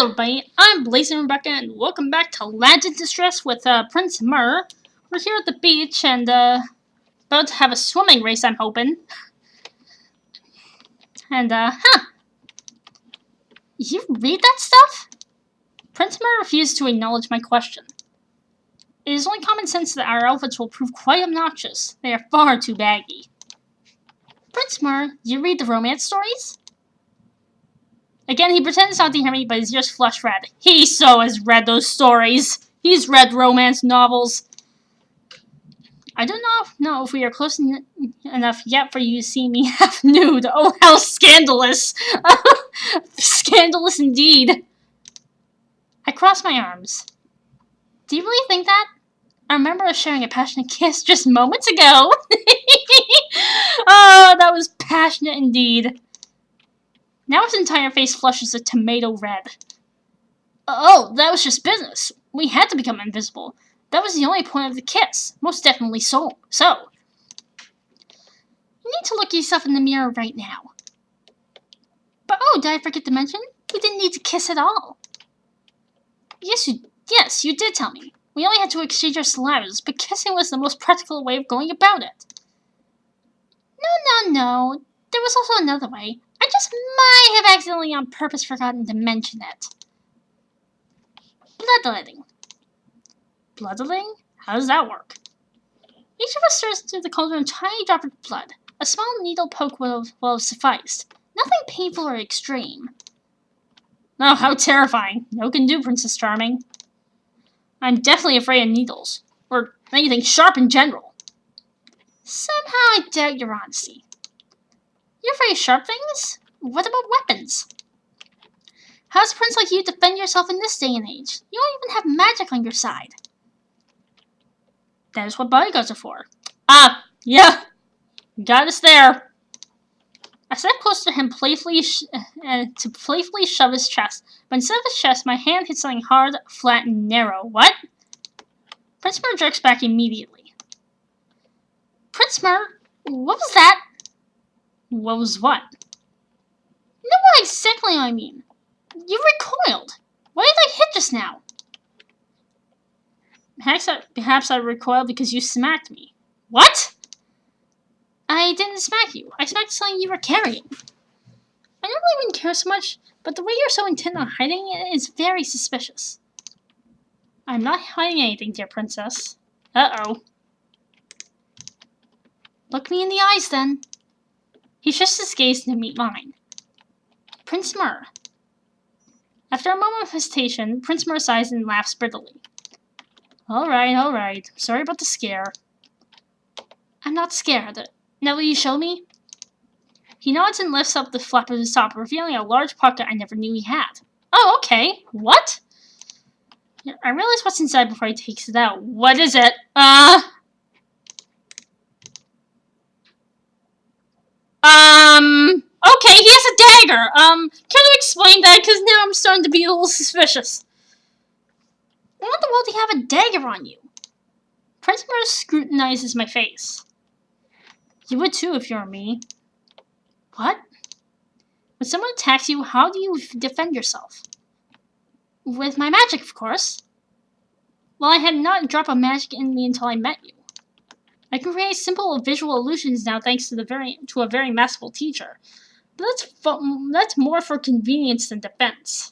Hello everybody, I'm Blazing Rebecca and welcome back to Land in Distress with Prince Mer. We're here at the beach and about to have a swimming race, I'm hoping. And you read that stuff? Prince Mer refused to acknowledge my question. It is only common sense that our outfits will prove quite obnoxious. They are far too baggy. Prince Mer, you read the romance stories? Again, he pretends not to hear me, but his ears flush red. He so has read those stories. He's read romance novels. I don't know if we are close enough yet for you to see me half nude. Oh, how scandalous. Scandalous indeed. I cross my arms. Do you really think that? I remember us sharing a passionate kiss just moments ago. Oh, that was passionate indeed. Now his entire face flushes a tomato red. Oh, that was just business. We had to become invisible. That was the only point of the kiss. Most definitely so. You need to look yourself in the mirror right now. But oh, did I forget to mention? We didn't need to kiss at all. Yes, you did tell me. We only had to exchange our salivas, but kissing was the most practical way of going about it. No. There was also another way. I just might have accidentally on purpose forgotten to mention it. Bloodletting. Bloodletting? How does that work? Each of us stirs into the cauldron a tiny drop of blood. A small needle poke will have sufficed. Nothing painful or extreme. Oh, how terrifying. No can do, Princess Charming. I'm definitely afraid of needles. Or anything sharp in general. Somehow I doubt your honesty. You're afraid of sharp things? What about weapons? How does a prince like you defend yourself in this day and age? You don't even have magic on your side. That is what bodyguards are for. Ah, yeah. Got us there. I stepped close to him playfully to playfully shove his chest. But instead of his chest, my hand hit something hard, flat, and narrow. What? Prince Mer jerks back immediately. Prince Mer, what was that? What was what? You know what exactly I mean. You recoiled. Why did I hit just now? Perhaps I recoiled because you smacked me. What? I didn't smack you. I smacked something you were carrying. I normally wouldn't care so much, but the way you're so intent on hiding it is very suspicious. I'm not hiding anything, dear princess. Uh-oh. Look me in the eyes, then. He shifts his gaze to meet mine. Prince Mer. After a moment of hesitation, Prince Mer sighs and laughs brittlely. Alright. Sorry about the scare. I'm not scared. Now will you show me? He nods and lifts up the flap of his top, revealing a large pocket I never knew he had. Oh, okay. What? I realize what's inside before he takes it out. What is it? Okay, he has a dagger. Can you explain that? Because now I'm starting to be a little suspicious. Why in the world do you have a dagger on you? Prince Mer scrutinizes my face. You would too if you were me. What? When someone attacks you, how do you defend yourself? With my magic, of course. Well, I had not a drop of magic in me until I met you. I can create simple visual illusions now thanks to a very masterful teacher. But that's more for convenience than defense.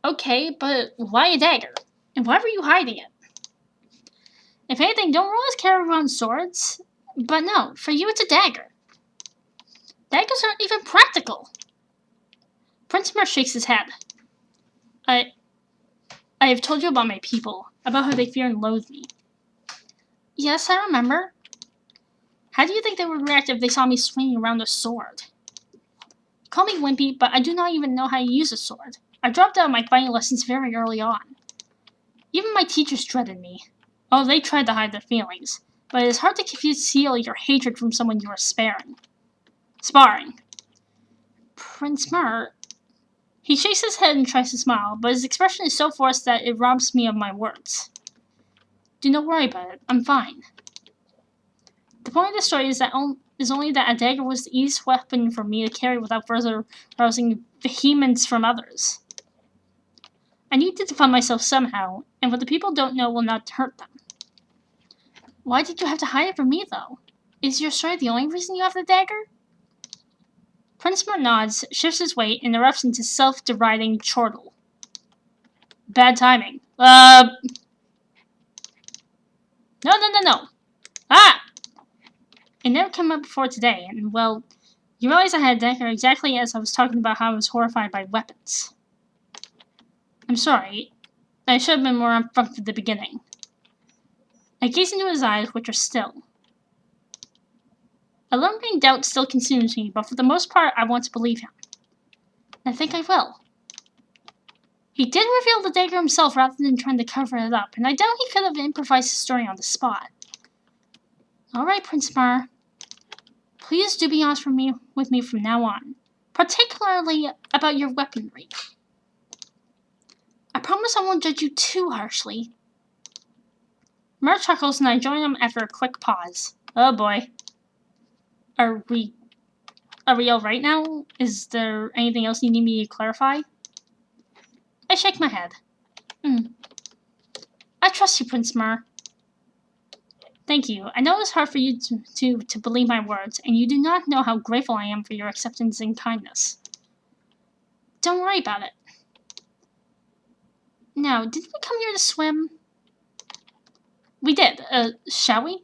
Okay, but why a dagger? And why were you hiding it? If anything, don't always carry around swords. But no, for you it's a dagger. Daggers aren't even practical. Prince Mer shakes his head. I have told you about my people, about how they fear and loathe me. Yes, I remember. How do you think they would react if they saw me swinging around a sword? Call me wimpy, but I do not even know how to use a sword. I dropped out of my fighting lessons very early on. Even my teachers dreaded me. Oh, they tried to hide their feelings, but it is hard to conceal your hatred from someone you are sparring. Prince Mer. He shakes his head and tries to smile, but his expression is so forced that it robs me of my words. Do not worry about it. I'm fine. The point of the story is only that a dagger was the easiest weapon for me to carry without further rousing vehemence from others. I need to defend myself somehow, and what the people don't know will not hurt them. Why did you have to hide it from me, though? Is your story the only reason you have the dagger? Prince Mer nods, shifts his weight, and erupts into self-deriding chortle. Bad timing. No. Ah! It never came up before today, and, well, you realize I had a dagger exactly as I was talking about how I was horrified by weapons. I'm sorry. I should have been more upfront at the beginning. I gazed into his eyes, which were still. A lingering doubt still consumes me, but for the most part, I want to believe him. I think I will. He did reveal the dagger himself rather than trying to cover it up, and I doubt he could have improvised his story on the spot. Alright, Prince Mer. Please do be honest with me from now on, particularly about your weaponry. I promise I won't judge you too harshly. Mer chuckles and I join him after a quick pause. Oh boy. Are we alright now? Is there anything else you need me to clarify? I shake my head. I trust you, Prince Mer. Thank you. I know it's hard for you to believe my words, and you do not know how grateful I am for your acceptance and kindness. Don't worry about it. Now, did we come here to swim? We did. Shall we?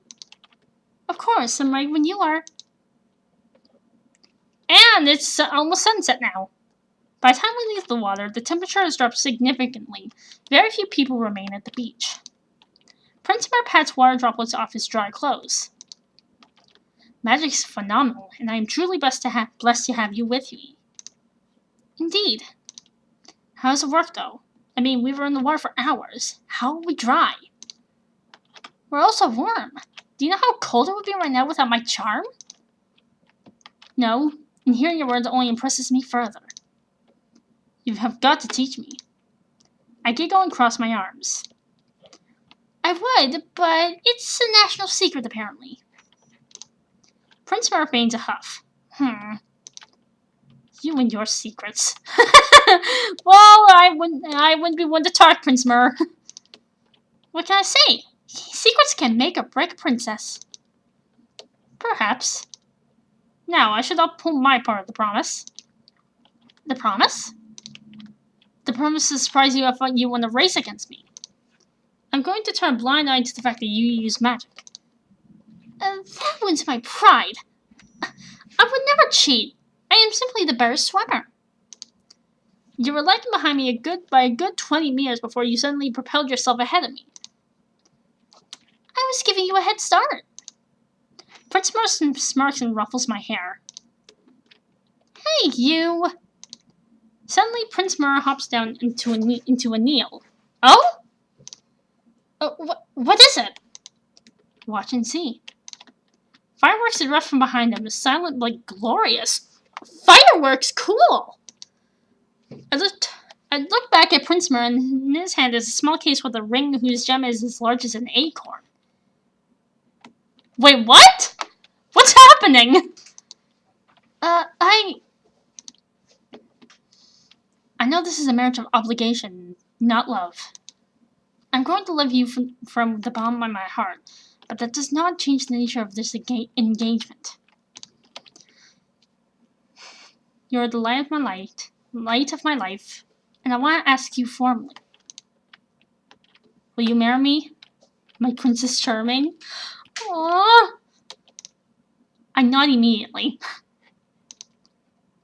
Of course, I'm right when you are. And it's almost sunset now. By the time we leave the water, the temperature has dropped significantly. Very few people remain at the beach. Prince Mer pats water droplets off his dry clothes. Magic's phenomenal, and I am truly blessed to have you with me. Indeed. How does it work, though? I mean, we were in the water for hours. How are we dry? We're also warm. Do you know how cold it would be right now without my charm? No, and hearing your words only impresses me further. You have got to teach me. I giggle and cross my arms. I would, but it's a national secret, apparently. Prince Mer feigns a huff. You and your secrets. Well, I wouldn't be one to talk, Prince Mer. What can I say? Secrets can make or break a princess. Perhaps. Now, I should uphold my part of the promise. The promise? The promise to surprise you if you win a race against me. I'm going to turn a blind eye to the fact that you use magic. That wins my pride. I would never cheat. I am simply the better swimmer. You were lagging behind me by a good 20 meters before you suddenly propelled yourself ahead of me. I was giving you a head start. Prince Mer smirks and ruffles my hair. Hey, you! Suddenly, Prince Mer hops down into a kneel. Oh? What is it? Watch and see. Fireworks erupt from behind him, silent but glorious. Fireworks? Cool! I looked back at Prince Mer, and in his hand is a small case with a ring whose gem is as large as an acorn. Wait, what? What's happening? I know this is a marriage of obligation, not love. I'm going to love you from the bottom of my heart, but that does not change the nature of this engagement. You're the light of my life, and I want to ask you formally. Will you marry me, my Princess Charming? Aww. I nod immediately.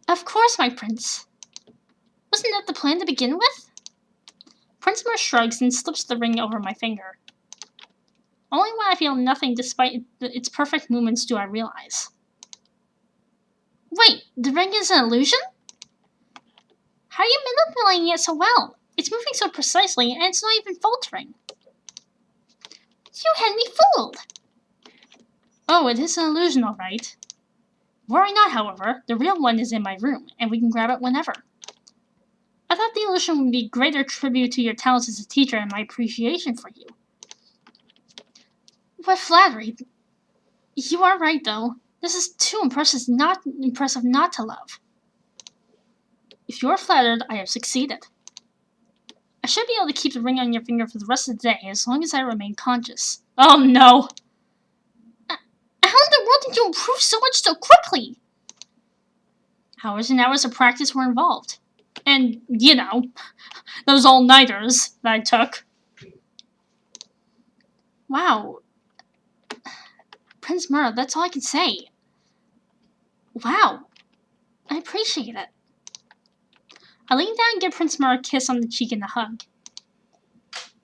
Of course, my prince. Wasn't that the plan to begin with? Prince Mer shrugs and slips the ring over my finger. Only when I feel nothing despite its perfect movements do I realize. Wait, the ring is an illusion? How are you manipulating it so well? It's moving so precisely and it's not even faltering. You had me fooled! Oh, it is an illusion, all right. Worry not, however. The real one is in my room, and we can grab it whenever. I thought the illusion would be a greater tribute to your talents as a teacher and my appreciation for you. What flattery. You are right, though. This is too impressive not to love. If you are flattered, I have succeeded. I should be able to keep the ring on your finger for the rest of the day as long as I remain conscious. Oh no! How in the world did you improve so much so quickly? Hours and hours of practice were involved. And, you know, those all-nighters that I took. Wow. Prince Mer, that's all I can say. Wow. I appreciate it. I lean down and give Prince Mer a kiss on the cheek and a hug.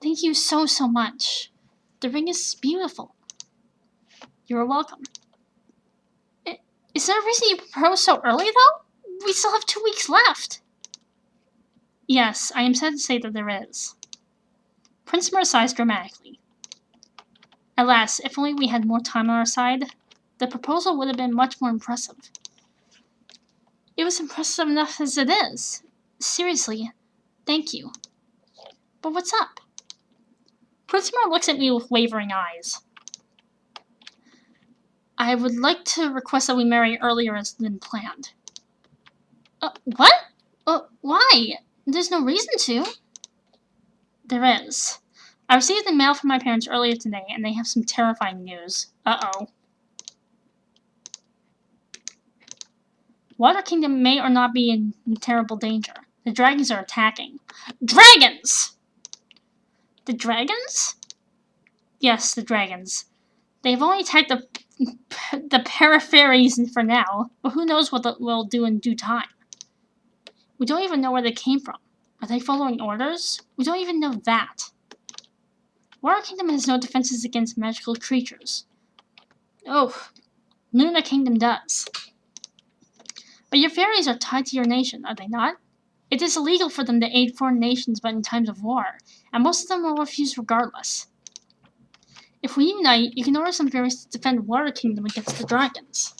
Thank you so much. The ring is beautiful. You're welcome. Is there a reason you proposed so early, though? We still have 2 weeks left. Yes, I am sad to say that there is. Prince Mer sighs dramatically. Alas, if only we had more time on our side, the proposal would have been much more impressive. It was impressive enough as it is. Seriously, thank you. But what's up? Prince Mer looks at me with wavering eyes. I would like to request that we marry earlier as than planned. What? Why? There's no reason to. There is. I received the mail from my parents earlier today, and they have some terrifying news. Uh-oh. Water Kingdom may or not be in terrible danger. The dragons are attacking. Dragons! The dragons? Yes, the dragons. They've only attacked the peripheries for now, but who knows what they'll do in due time. We don't even know where they came from. Are they following orders? We don't even know that. Water Kingdom has no defenses against magical creatures. Oh, Lunar Kingdom does. But your fairies are tied to your nation, are they not? It is illegal for them to aid foreign nations but in times of war, and most of them will refuse regardless. If we unite, you can order some fairies to defend Water Kingdom against the dragons.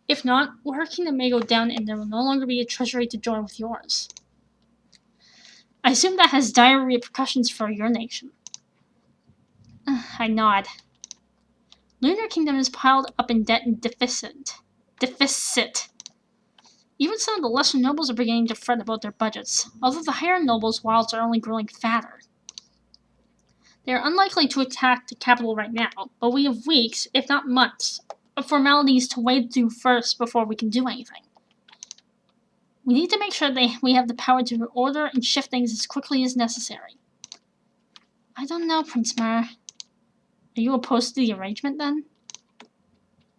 If not, Water Kingdom may go down and there will no longer be a treasury to join with yours. I assume that has dire repercussions for your nation. I nod. Lunar Kingdom is piled up in debt and deficit. Even some of the lesser nobles are beginning to fret about their budgets, although the higher nobles' wallets are only growing fatter. They are unlikely to attack the capital right now, but we have weeks, if not months, of formalities to wade through first before we can do anything. We need to make sure we have the power to order and shift things as quickly as necessary. I don't know, Prince Mer. Are you opposed to the arrangement, then?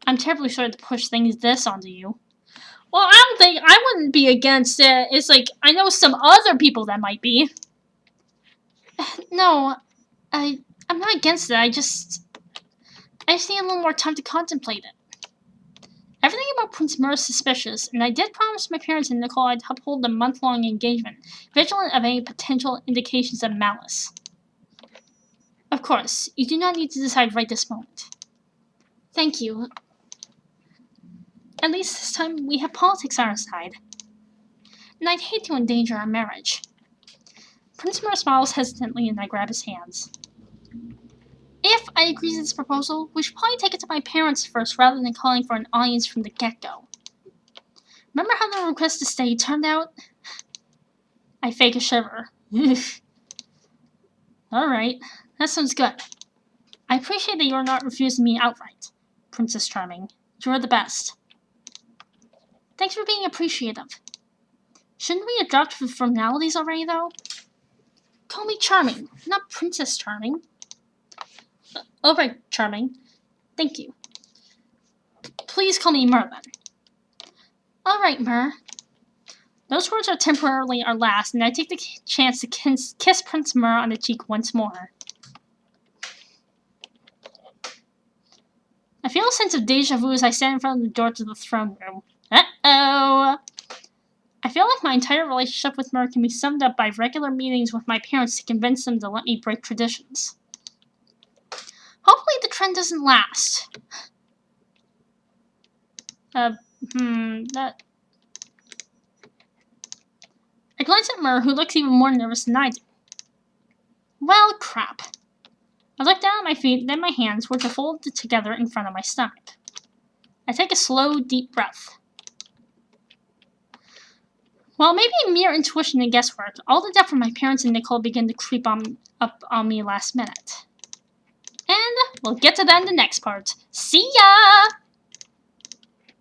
I'm terribly sorry to push things this onto you. Well, I wouldn't be against it. It's like, I know some other people that might be. No, I'm not against it. I just need a little more time to contemplate it. Everything about Prince Mer is suspicious, and I did promise my parents and Nicole I'd uphold the month-long engagement, vigilant of any potential indications of malice. Of course, you do not need to decide right this moment. Thank you. At least this time we have politics on our side. And I'd hate to endanger our marriage. Prince Mer smiles hesitantly and I grab his hands. If I agree to this proposal, we should probably take it to my parents first rather than calling for an audience from the get-go. Remember how the request to stay turned out? I fake a shiver. Alright, that sounds good. I appreciate that you are not refusing me outright, Princess Charming. You are the best. Thanks for being appreciative. Shouldn't we have dropped the formalities already, though? Call me Charming, not Princess Charming. Alright, Charming. Thank you. Please call me Mer, then. Alright, Mer. Those words are temporarily our last, and I take the chance to kiss Prince Mer on the cheek once more. I feel a sense of deja vu as I stand in front of the door to the throne room. Uh-oh! I feel like my entire relationship with Mer can be summed up by regular meetings with my parents to convince them to let me break traditions. Hopefully the trend doesn't last. I glance at Mer, who looks even more nervous than I do. Well, crap. I look down at my feet, then my hands, which are folded together in front of my stomach. I take a slow, deep breath. Well, maybe mere intuition and guesswork. All the doubt from my parents and Nicole began to creep up on me last minute. And we'll get to that in the next part. See ya!